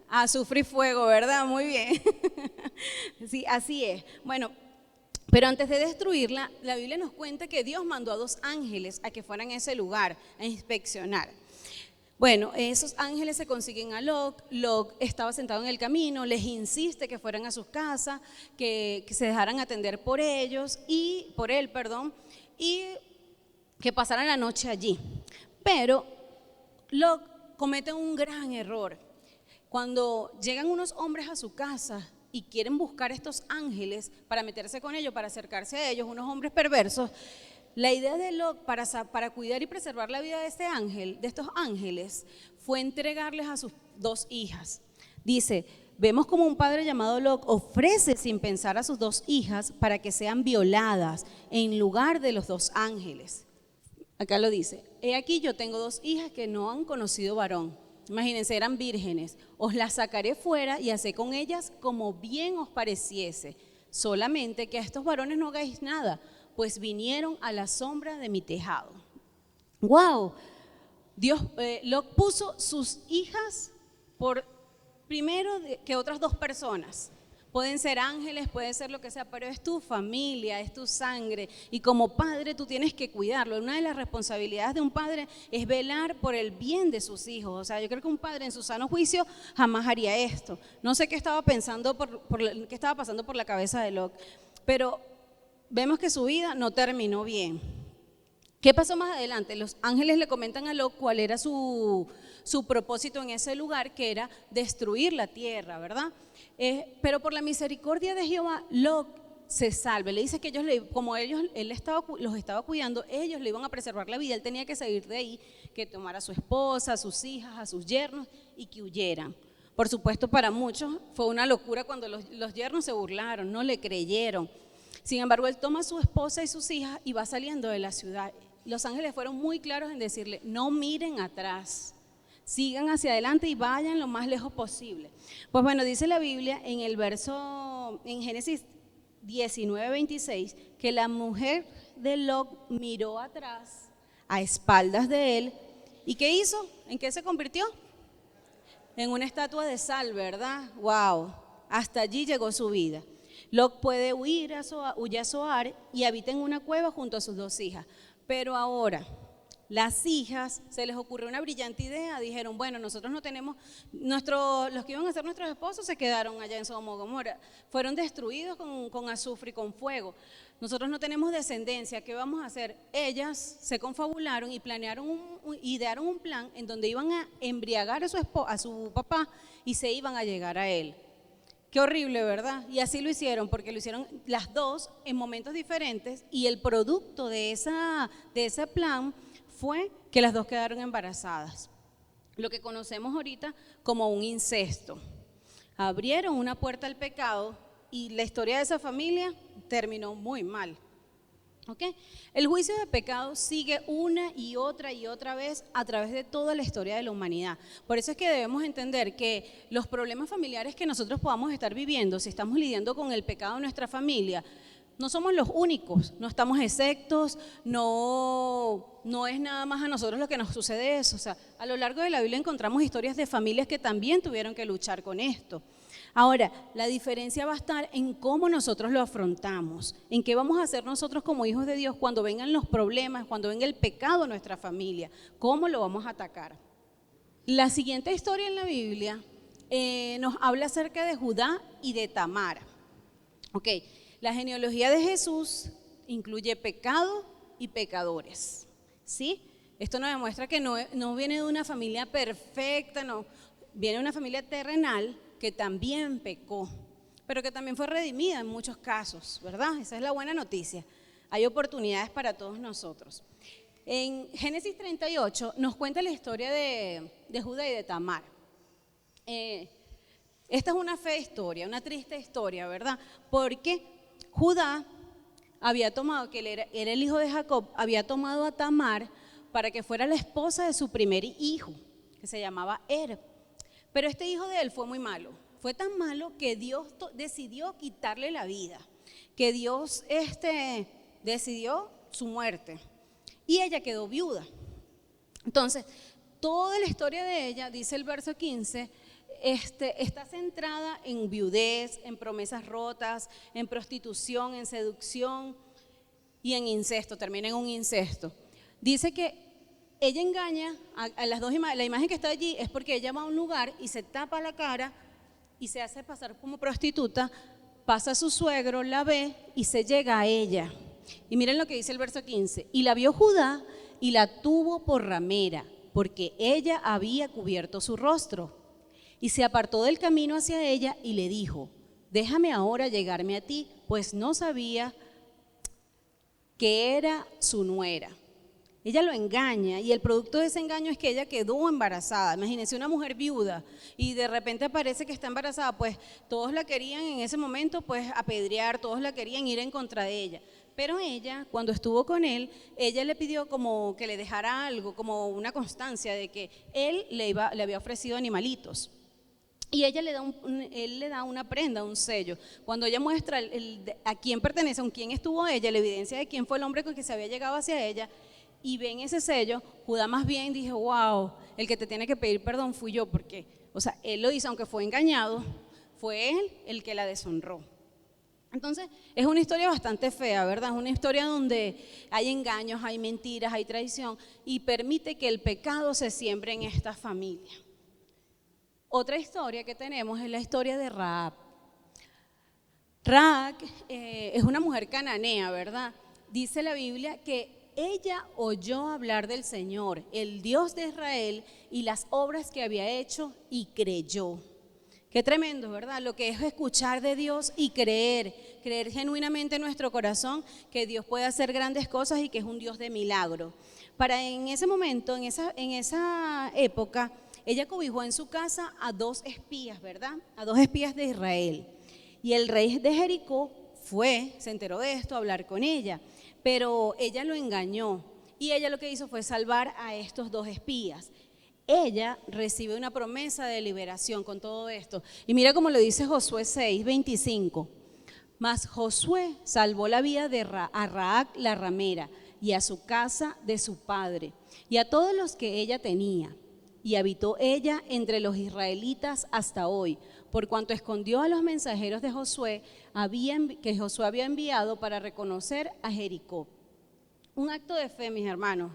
[SPEAKER 1] Azufre y fuego, ¿verdad? Muy bien. Sí, así es. Bueno, pero antes de destruirla, la Biblia nos cuenta que Dios mandó a 2 ángeles a que fueran a ese lugar a inspeccionar. Bueno, esos ángeles se consiguen a Lot estaba sentado en el camino, les insiste que fueran a sus casas, que se dejaran atender por él, y que pasaran la noche allí. Pero Lot comete un gran error. Cuando llegan unos hombres a su casa, y quieren buscar estos ángeles para meterse con ellos, para acercarse a ellos, unos hombres perversos. La idea de Lot para cuidar y preservar la vida de este ángel, de estos ángeles, fue entregarles a sus 2 hijas. Dice, vemos como un padre llamado Lot ofrece sin pensar a sus 2 hijas para que sean violadas en lugar de los 2 ángeles. Acá lo dice, he aquí yo tengo 2 hijas que no han conocido varón. Imagínense, eran vírgenes. Os las sacaré fuera y haced con ellas como bien os pareciese. Solamente que a estos varones no hagáis nada, pues vinieron a la sombra de mi tejado. ¡Wow! Dios Lot puso sus hijas por primero que otras 2 personas. Pueden ser ángeles, puede ser lo que sea, pero es tu familia, es tu sangre. Y como padre tú tienes que cuidarlo. Una de las responsabilidades de un padre es velar por el bien de sus hijos. O sea, yo creo que un padre en su sano juicio jamás haría esto. No sé qué estaba pensando, qué estaba pasando por la cabeza de Lot, pero vemos que su vida no terminó bien. ¿Qué pasó más adelante? Los ángeles le comentan a Lot cuál era su propósito en ese lugar, que era destruir la tierra, ¿verdad? Pero por la misericordia de Jehová, Lot se salve. Le dice que ellos, como él los estaba cuidando, ellos le iban a preservar la vida. Él tenía que salir de ahí, que tomara a su esposa, a sus hijas, a sus yernos y que huyeran. Por supuesto, para muchos fue una locura cuando los yernos se burlaron, no le creyeron. Sin embargo, él toma a su esposa y sus hijas y va saliendo de la ciudad. Los ángeles fueron muy claros en decirle, no miren atrás, sigan hacia adelante y vayan lo más lejos posible. Pues bueno, dice la Biblia en Génesis 19:26, que la mujer de Lot miró atrás, a espaldas de él, ¿y qué hizo? ¿En qué se convirtió? En una estatua de sal, ¿verdad? ¡Wow! Hasta allí llegó su vida. Lot puede huye a Zoar y habita en una cueva junto a sus 2 hijas. Pero ahora, las hijas, se les ocurrió una brillante idea. Dijeron, bueno, nosotros no tenemos, los que iban a ser nuestros esposos se quedaron allá en Sodoma y Gomorra. Fueron destruidos con azufre y con fuego. Nosotros no tenemos descendencia, ¿qué vamos a hacer? Ellas se confabularon y idearon un plan en donde iban a embriagar a su papá y se iban a llegar a él. Qué horrible, ¿verdad? Y así lo hicieron, porque lo hicieron las 2 en momentos diferentes, y el producto de ese plan fue que las 2 quedaron embarazadas. Lo que conocemos ahorita como un incesto. Abrieron una puerta al pecado y la historia de esa familia terminó muy mal. ¿Okay? El juicio de pecado sigue una y otra vez a través de toda la historia de la humanidad. Por eso es que debemos entender que los problemas familiares que nosotros podamos estar viviendo, si estamos lidiando con el pecado de nuestra familia, no somos los únicos, no estamos exceptos, no es nada más a nosotros lo que nos sucede eso. O sea, a lo largo de la Biblia encontramos historias de familias que también tuvieron que luchar con esto. Ahora, la diferencia va a estar en cómo nosotros lo afrontamos, en qué vamos a hacer nosotros como hijos de Dios cuando vengan los problemas, cuando venga el pecado a nuestra familia, cómo lo vamos a atacar. La siguiente historia en la Biblia nos habla acerca de Judá y de Tamar. Ok, la genealogía de Jesús incluye pecado y pecadores, ¿sí? Esto nos demuestra que no viene de una familia perfecta, no, viene de una familia terrenal que también pecó, pero que también fue redimida en muchos casos, ¿verdad? Esa es la buena noticia. Hay oportunidades para todos nosotros. En Génesis 38 nos cuenta la historia de Judá y de Tamar. Esta es una fea historia, una triste historia, ¿verdad? Porque Judá había tomado, que él era el hijo de Jacob, había tomado a Tamar para que fuera la esposa de su primer hijo, que se llamaba Pero este hijo de él fue muy malo. Fue tan malo que Dios decidió quitarle la vida, que Dios decidió su muerte. Y ella quedó viuda. Entonces, toda la historia de ella, dice el verso 15, está centrada en viudez, en promesas rotas, en prostitución, en seducción y en incesto. Termina en un incesto. Dice que ella engaña a las 2 imágenes. La imagen que está allí es porque ella va a un lugar y se tapa la cara y se hace pasar como prostituta, pasa a su suegro, la ve y se llega a ella. Y miren lo que dice el verso 15. Y la vio Judá y la tuvo por ramera, porque ella había cubierto su rostro. Y se apartó del camino hacia ella y le dijo: déjame ahora llegarme a ti, pues no sabía que era su nuera. Ella lo engaña y el producto de ese engaño es que ella quedó embarazada. Imagínense una mujer viuda y de repente parece que está embarazada, pues todos la querían en ese momento pues apedrear, todos la querían ir en contra de ella. Pero ella, cuando estuvo con él, ella le pidió como que le dejara algo, como una constancia de que él le había ofrecido animalitos. Y ella él le da una prenda, un sello. Cuando ella muestra a quién pertenece, con quién estuvo ella, la evidencia de quién fue el hombre con que se había llegado hacia ella, y ven ese sello, Judá más bien dijo, wow, el que te tiene que pedir perdón fui yo, porque, o sea, él lo hizo, aunque fue engañado, fue él el que la deshonró. Entonces, es una historia bastante fea, ¿verdad? Es una historia donde hay engaños, hay mentiras, hay traición, y permite que el pecado se siembre en esta familia. Otra historia que tenemos es la historia de Rahab. Rahab es una mujer cananea, ¿verdad? Dice la Biblia que ella oyó hablar del Señor, el Dios de Israel, y las obras que había hecho y creyó. Qué tremendo, ¿verdad? Lo que es escuchar de Dios y creer genuinamente en nuestro corazón que Dios puede hacer grandes cosas y que es un Dios de milagro. En ese momento, en esa época, ella cobijó en su casa a 2 espías, ¿verdad? A 2 espías de Israel. Y el rey de Jericó se enteró de esto, a hablar con ella. Pero ella lo engañó y ella lo que hizo fue salvar a estos 2 espías. Ella recibe una promesa de liberación con todo esto. Y mira cómo lo dice Josué 6:25. Mas Josué salvó la vida a Rahab la ramera y a su casa de su padre y a todos los que ella tenía. Y habitó ella entre los israelitas hasta hoy, por cuanto escondió a los mensajeros de Josué que Josué había enviado para reconocer a Jericó. Un acto de fe, mis hermanos.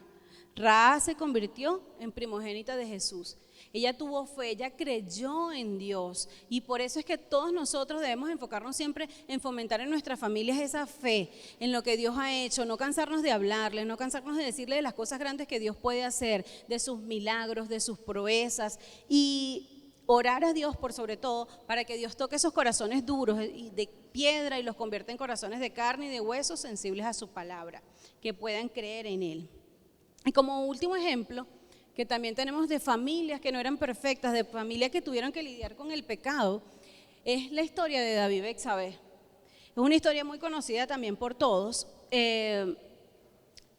[SPEAKER 1] Rahab se convirtió en primogénita de Jesús. Ella tuvo fe, ella creyó en Dios, y por eso es que todos nosotros debemos enfocarnos siempre en fomentar en nuestras familias esa fe en lo que Dios ha hecho, no cansarnos de hablarles, no cansarnos de decirles de las cosas grandes que Dios puede hacer, de sus milagros, de sus proezas, y orar a Dios por sobre todo para que Dios toque esos corazones duros y de piedra y los convierta en corazones de carne y de huesos sensibles a su palabra, que puedan creer en Él. Y como último ejemplo, que también tenemos de familias que no eran perfectas, de familias que tuvieron que lidiar con el pecado, es la historia de David y Betsabé. Es una historia muy conocida también por todos,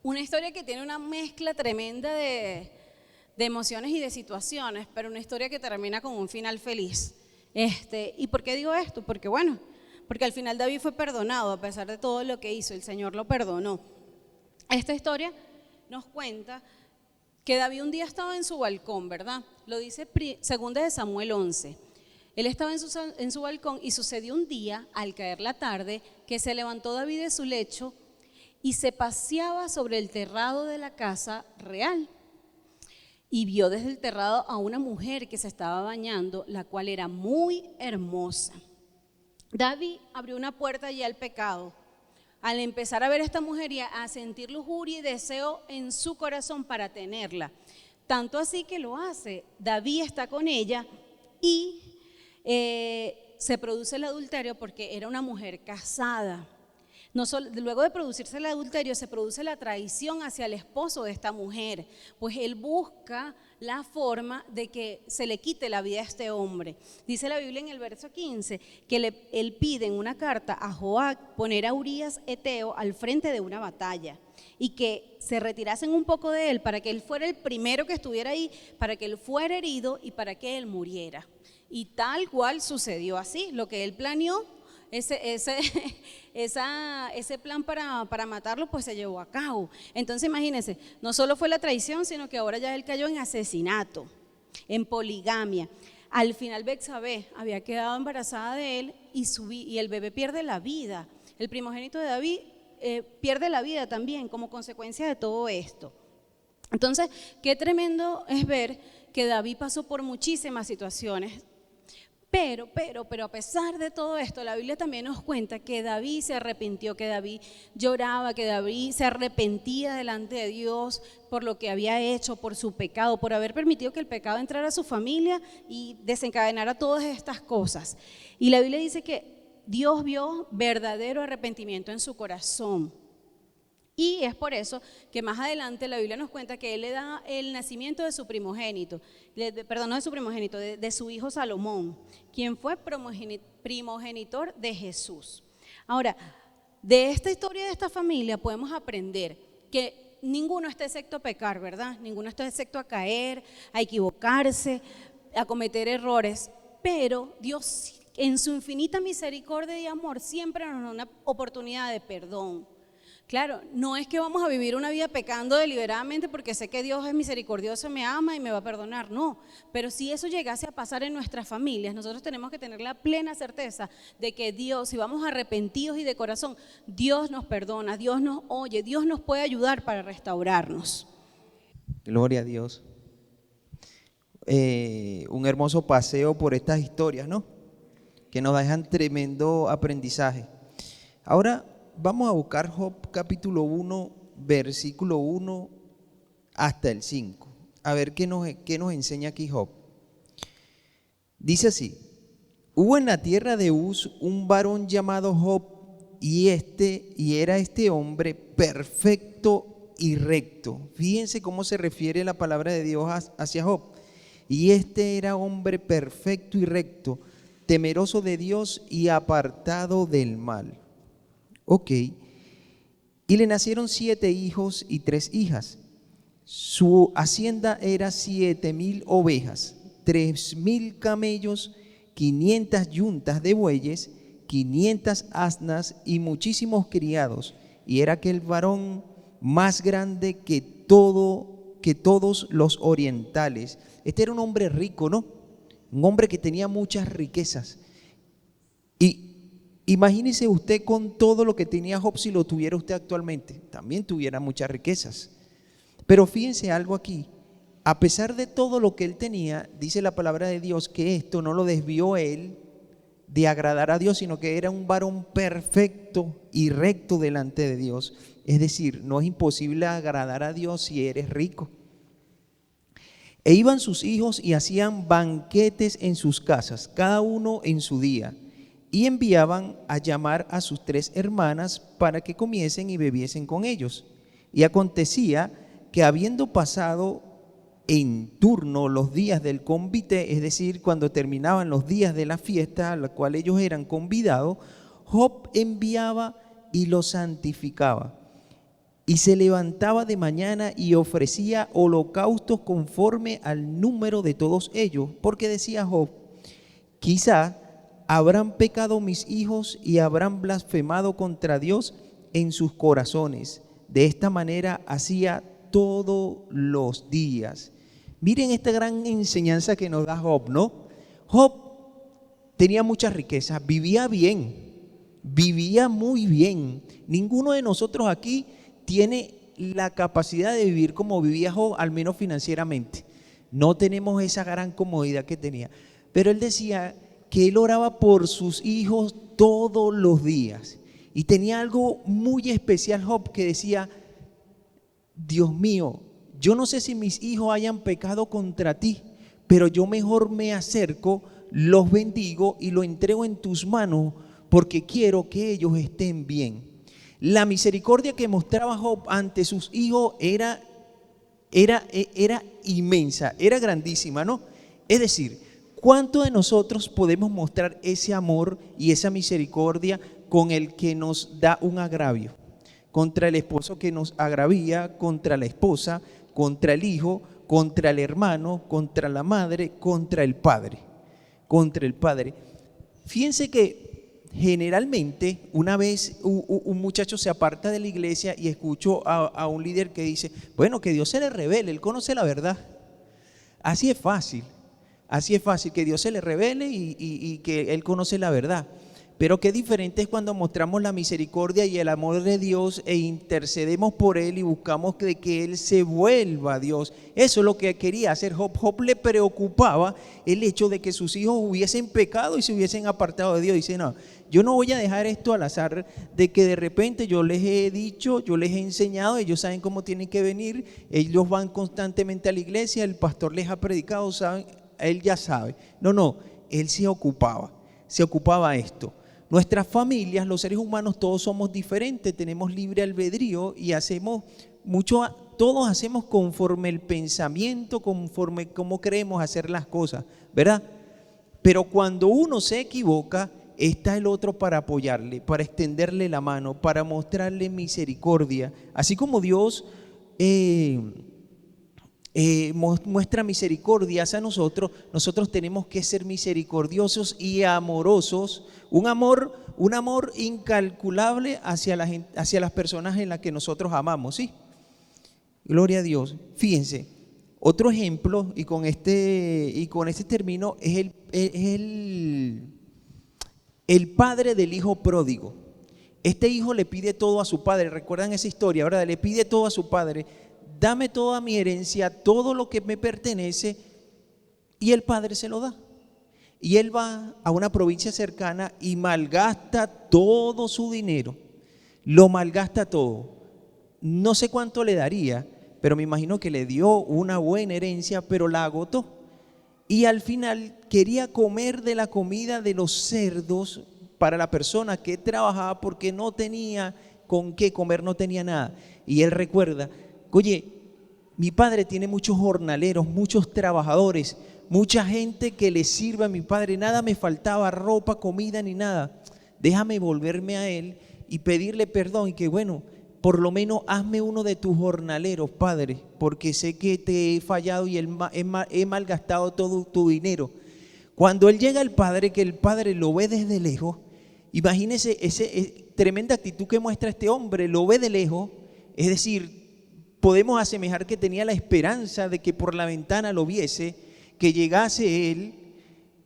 [SPEAKER 1] una historia que tiene una mezcla tremenda de emociones y de situaciones, pero una historia que termina con un final feliz. ¿Y por qué digo esto? Porque al final David fue perdonado a pesar de todo lo que hizo, el Señor lo perdonó. Esta historia nos cuenta que David un día estaba en su balcón, ¿verdad? Lo dice 2 de Samuel 11. Él estaba en su balcón y sucedió un día, al caer la tarde, que se levantó David de su lecho y se paseaba sobre el terrado de la casa real. Y vio desde el terrado a una mujer que se estaba bañando, la cual era muy hermosa. David abrió una puerta allí al pecado. Al empezar a ver a esta mujer y a sentir lujuria y deseo en su corazón para tenerla. Tanto así que lo hace. David está con ella y se produce el adulterio porque era una mujer casada. Luego de producirse el adulterio, se produce la traición hacia el esposo de esta mujer, pues él busca la forma de que se le quite la vida a este hombre. Dice la Biblia en el verso 15 que él pide en una carta a Joab poner a Urías Eteo al frente de una batalla y que se retirasen un poco de él para que él fuera el primero que estuviera ahí, para que él fuera herido y para que él muriera. Y tal cual sucedió así, lo que él planeó. Ese plan para matarlo pues se llevó a cabo. Entonces imagínense, no solo fue la traición, sino que ahora ya él cayó en asesinato, en poligamia. Al final Betsabé había quedado embarazada de él y el bebé pierde la vida. El primogénito de David pierde la vida también como consecuencia de todo esto. Entonces, qué tremendo es ver que David pasó por muchísimas situaciones. Pero a pesar de todo esto, la Biblia también nos cuenta que David se arrepintió, que David lloraba, que David se arrepentía delante de Dios por lo que había hecho, por su pecado, por haber permitido que el pecado entrara a su familia y desencadenara todas estas cosas. Y la Biblia dice que Dios vio verdadero arrepentimiento en su corazón. Y es por eso que más adelante la Biblia nos cuenta que Él le da el nacimiento de su primogénito, perdón, no de su primogénito, de su hijo Salomón, quien fue primogenitor de Jesús. Ahora, de esta historia de esta familia podemos aprender que ninguno está excepto a pecar, ¿verdad? Ninguno está excepto a caer, a equivocarse, a cometer errores, pero Dios en su infinita misericordia y amor siempre nos da una oportunidad de perdón. Claro, no es que vamos a vivir una vida pecando deliberadamente porque sé que Dios es misericordioso, me ama y me va a perdonar, no. Pero si eso llegase a pasar en nuestras familias, nosotros tenemos que tener la plena certeza de que Dios, si vamos arrepentidos y de corazón, Dios nos perdona, Dios nos oye, Dios nos puede ayudar para restaurarnos.
[SPEAKER 2] Gloria a Dios. Un hermoso paseo por estas historias, ¿no? Que nos dejan tremendo aprendizaje. Ahora vamos a buscar Job capítulo 1, versículo 1 hasta el 5. A ver qué nos enseña aquí Job. Dice así: hubo en la tierra de Uz un varón llamado Job, y era este hombre perfecto y recto. Fíjense cómo se refiere la palabra de Dios hacia Job. Y este era hombre perfecto y recto, temeroso de Dios y apartado del mal. Ok. Y le nacieron 7 hijos y 3 hijas. Su hacienda era 7,000 ovejas, 3,000 camellos, 500 yuntas de bueyes, 500 asnas y muchísimos criados. Y era aquel varón más grande que todos los orientales. Este era un hombre rico, ¿no? Un hombre que tenía muchas riquezas. Y imagínese usted con todo lo que tenía Job, si lo tuviera usted actualmente, también tuviera muchas riquezas. Pero fíjense algo aquí: a pesar de todo lo que él tenía, dice la palabra de Dios que esto no lo desvió él de agradar a Dios, sino que era un varón perfecto y recto delante de Dios. Es decir, no es imposible agradar a Dios si eres rico. E iban sus hijos y hacían banquetes en sus casas, cada uno en su día, y enviaban a llamar a sus 3 hermanas para que comiesen y bebiesen con ellos. Y acontecía que, habiendo pasado en turno los días del convite, es decir, cuando terminaban los días de la fiesta a la cual ellos eran convidados, Job enviaba y los santificaba. Y se levantaba de mañana y ofrecía holocaustos conforme al número de todos ellos, porque decía Job: quizá habrán pecado mis hijos y habrán blasfemado contra Dios en sus corazones. De esta manera hacía todos los días. Miren esta gran enseñanza que nos da Job, ¿no? Job tenía muchas riquezas, vivía bien, vivía muy bien. Ninguno de nosotros aquí tiene la capacidad de vivir como vivía Job, al menos financieramente. No tenemos esa gran comodidad que tenía. Pero él decía que él oraba por sus hijos todos los días. Y tenía algo muy especial Job, que decía: Dios mío, yo no sé si mis hijos hayan pecado contra ti, pero yo mejor me acerco, los bendigo y lo entrego en tus manos, porque quiero que ellos estén bien. La misericordia que mostraba Job ante sus hijos era inmensa, era grandísima, ¿no? Es decir, ¿cuánto de nosotros podemos mostrar ese amor y esa misericordia con el que nos da un agravio? Contra el esposo que nos agravía, contra la esposa, contra el hijo, contra el hermano, contra la madre, contra el padre. Fíjense que generalmente una vez un muchacho se aparta de la iglesia y escucho a un líder que dice: bueno, que Dios se le revele, él conoce la verdad. Así es fácil que Dios se le revele y que él conoce la verdad. Pero qué diferente es cuando mostramos la misericordia y el amor de Dios e intercedemos por él y buscamos que él se vuelva a Dios. Eso es lo que quería hacer Job. Job le preocupaba el hecho de que sus hijos hubiesen pecado y se hubiesen apartado de Dios. Dice: no, yo no voy a dejar esto al azar, de que de repente yo les he dicho, yo les he enseñado, ellos saben cómo tienen que venir, ellos van constantemente a la iglesia, el pastor les ha predicado, saben, él ya sabe. No, él se ocupaba esto. Nuestras familias, los seres humanos, todos somos diferentes, tenemos libre albedrío y hacemos mucho, todos hacemos conforme el pensamiento, conforme cómo creemos hacer las cosas, ¿verdad? Pero cuando uno se equivoca, está el otro para apoyarle, para extenderle la mano, para mostrarle misericordia. Así como Dios muestra misericordia hacia nosotros, nosotros tenemos que ser misericordiosos y amorosos, un amor incalculable hacia las personas en las que nosotros amamos, ¿sí? Gloria a Dios. Fíjense, otro ejemplo, y con este termino, es el padre del hijo pródigo. Este hijo le pide todo a su padre, ¿recuerdan esa historia, verdad? Le pide todo a su padre: dame toda mi herencia, todo lo que me pertenece, y el padre se lo da. Y él va a una provincia cercana y malgasta todo su dinero, lo malgasta todo. No sé cuánto le daría, pero me imagino que le dio una buena herencia, pero la agotó. Y al final quería comer de la comida de los cerdos para la persona que trabajaba, porque no tenía con qué comer, no tenía nada. Y él recuerda: oye, mi padre tiene muchos jornaleros, muchos trabajadores, mucha gente que le sirve a mi padre, nada me faltaba, ropa, comida ni nada. Déjame volverme a él y pedirle perdón, y que bueno, por lo menos hazme uno de tus jornaleros, padre, porque sé que te he fallado y he malgastado todo tu dinero. Cuando él llega al padre, que el padre lo ve desde lejos, imagínese esa tremenda actitud que muestra este hombre, lo ve de lejos, es decir, podemos asemejar que tenía la esperanza de que por la ventana lo viese, que llegase él,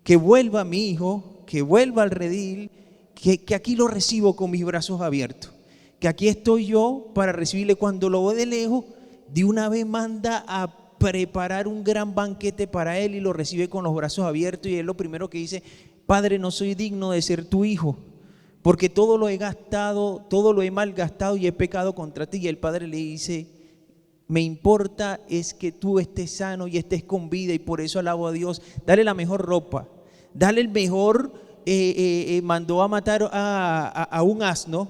[SPEAKER 2] que vuelva mi hijo, que vuelva al redil, que aquí lo recibo con mis brazos abiertos, que aquí estoy yo para recibirle. Cuando lo ve de lejos, de una vez manda a preparar un gran banquete para él y lo recibe con los brazos abiertos. Y él lo primero que dice: Padre, no soy digno de ser tu hijo, porque todo lo he gastado, todo lo he malgastado y he pecado contra ti. Y el padre le dice: me importa es que tú estés sano y estés con vida, y por eso alabo a Dios. Dale la mejor ropa, dale el mejor, mandó a matar a un asno,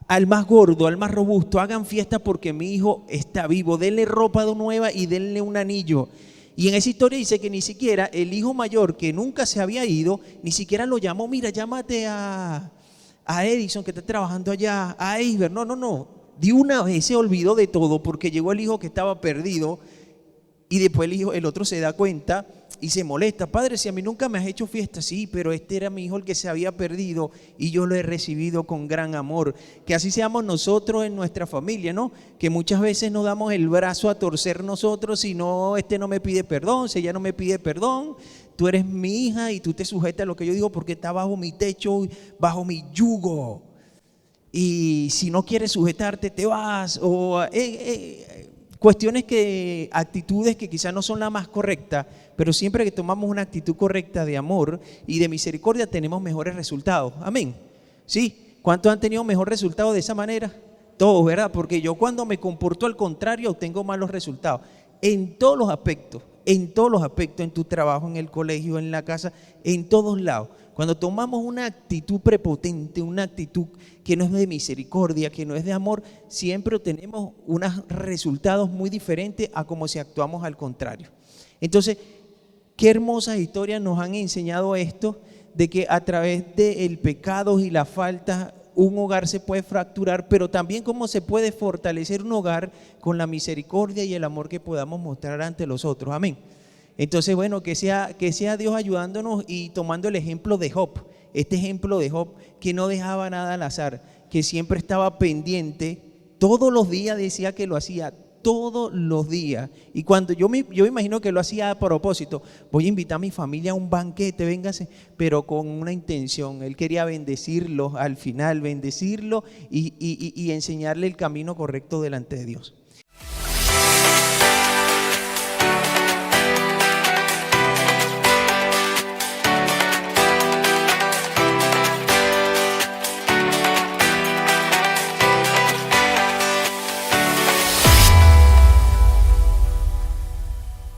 [SPEAKER 2] al más gordo, al más robusto. Hagan fiesta porque mi hijo está vivo. Denle ropa nueva y denle un anillo. Y en esa historia dice que ni siquiera el hijo mayor, que nunca se había ido, ni siquiera lo llamó: mira, llámate a Edison, que está trabajando allá, a Eisber. No. De una vez se olvidó de todo, porque llegó el hijo que estaba perdido. Y después el otro se da cuenta y se molesta: padre, si a mí nunca me has hecho fiesta. Sí, pero este era mi hijo el que se había perdido y yo lo he recibido con gran amor. Que así seamos nosotros en nuestra familia, ¿no? Que muchas veces no damos el brazo a torcer nosotros, si no, este no me pide perdón, si ella no me pide perdón, tú eres mi hija y tú te sujetas a lo que yo digo porque está bajo mi techo, bajo mi yugo. Y si no quieres sujetarte, te vas. O cuestiones actitudes que quizás no son las más correctas, pero siempre que tomamos una actitud correcta de amor y de misericordia, tenemos mejores resultados. Amén. ¿Sí? ¿Cuántos han tenido mejor resultado de esa manera? Todos, ¿verdad? Porque yo, cuando me comporto al contrario, obtengo malos resultados. En todos los aspectos, en tu trabajo, en el colegio, en la casa, en todos lados. Cuando tomamos una actitud prepotente, una actitud que no es de misericordia, que no es de amor, siempre obtenemos unos resultados muy diferentes a como si actuamos al contrario. Entonces, qué hermosas historias nos han enseñado esto, de que a través del pecado y la falta, un hogar se puede fracturar, pero también cómo se puede fortalecer un hogar con la misericordia y el amor que podamos mostrar ante los otros. Amén. Entonces, bueno, que sea Dios ayudándonos y tomando el ejemplo de Job, este ejemplo de Job, que no dejaba nada al azar, que siempre estaba pendiente, todos los días decía que lo hacía, todos los días. Y cuando yo me imagino que lo hacía a propósito: voy a invitar a mi familia a un banquete, véngase, pero con una intención. Él quería bendecirlo al final, bendecirlo y enseñarle el camino correcto delante de Dios.